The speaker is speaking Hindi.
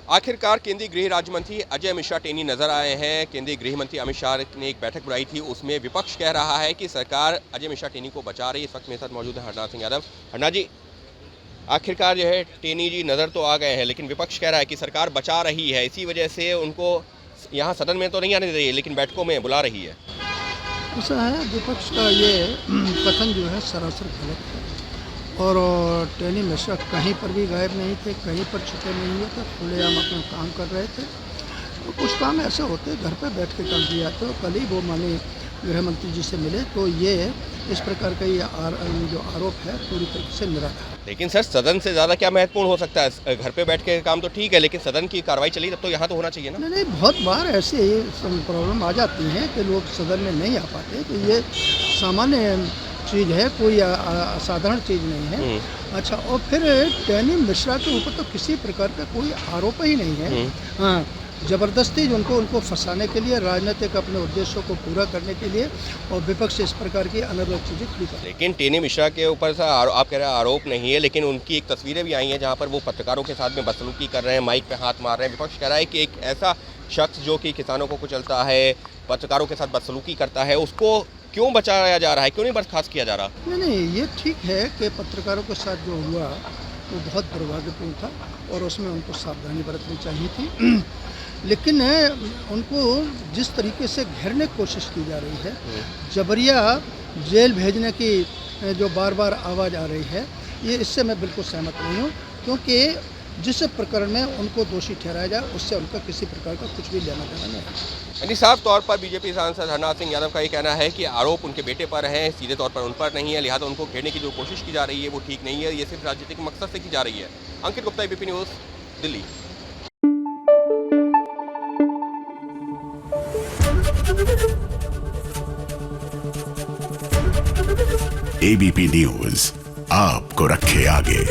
आखिरकार केंद्रीय गृह राज्य मंत्री अजय मिश्रा टेनी नजर आए हैं। केंद्रीय गृह मंत्री अमित शाह ने एक बैठक बुलाई थी, उसमें विपक्ष कह रहा है कि सरकार अजय मिश्रा टेनी को बचा रही है। इस वक्त मेरे साथ मौजूद है हरनाथ सिंह यादव। हरनाथ जी, आखिरकार जो है टेनी जी नजर तो आ गए हैं, लेकिन विपक्ष कह रहा है कि सरकार बचा रही है, इसी वजह से उनको यहाँ सदन में तो नहीं आने दे रही है, लेकिन बैठकों में बुला रही है। ऐसा है, विपक्ष का ये कथन जो है सरासर गलत है। और टेनी मिश्रा कहीं पर भी गायब नहीं थे, कहीं पर छुपे नहीं हुए थे, खुलेआम अपना काम कर रहे थे। तो कुछ काम ऐसे होते घर पर बैठ के कर दिया। तो कल ही वो माननीय गृह मंत्री जी से मिले, तो ये इस प्रकार का ये जो आरोप है पूरी तरीके से निराधार। लेकिन सर, सदन से ज़्यादा क्या महत्वपूर्ण हो सकता है? घर पे बैठ के काम तो ठीक है, लेकिन सदन की कार्रवाई चली तब तो यहाँ तो होना चाहिए ना। नहीं, बहुत बार ऐसे प्रॉब्लम आ जाती हैं कि लोग सदन में नहीं आ पाते। तो ये सामान्य चीज़ है, कोई असाधारण चीज़ नहीं है। अच्छा, और फिर टेनी मिश्रा के ऊपर तो किसी प्रकार का कोई आरोप ही नहीं है। हाँ, ज़बरदस्ती उनको फंसाने के लिए, राजनीतिक अपने उद्देश्यों को पूरा करने के लिए, और विपक्ष इस प्रकार की अनर्गल चीज़ें खड़ी कर। लेकिन टेनी मिश्रा के ऊपर से आप कह रहे हैं आरोप नहीं है, लेकिन उनकी एक तस्वीरें भी आई हैं जहाँ पर वो पत्रकारों के साथ में बदसलूकी कर रहे हैं, माइक पे हाथ मार रहे हैं। विपक्ष कह रहा है कि एक ऐसा शख्स जो कि किसानों को कुचलता है, पत्रकारों के साथ बदसलूकी करता है, उसको क्यों बचाया जा रहा है, क्यों नहीं बर्खास्त किया जा रहा? नहीं, ये ठीक है कि पत्रकारों के साथ जो हुआ वो बहुत दुर्भाग्यपूर्ण था और उसमें उनको सावधानी बरतनी चाहिए थी। लेकिन उनको जिस तरीके से घेरने की कोशिश की जा रही है, जबरिया जेल भेजने की जो बार बार आवाज़ आ रही है, ये इससे मैं बिल्कुल सहमत नहीं हूँ। क्योंकि जिस प्रकरण में उनको दोषी ठहराया जाए, उससे उनका किसी प्रकार का कुछ भी लेना देना नहीं है। यानी साफ तौर पर बीजेपी सांसद हरनाथ सिंह यादव का ये कहना है कि आरोप उनके बेटे पर हैं, सीधे तौर पर उन पर नहीं है, लिहाजा उनको घेरने की जो कोशिश की जा रही है वो ठीक नहीं है, ये सिर्फ राजनीतिक मकसद से की जा रही है। Ankit Gupta, ABP news, Delhi. ABP news आपको रखे आगे।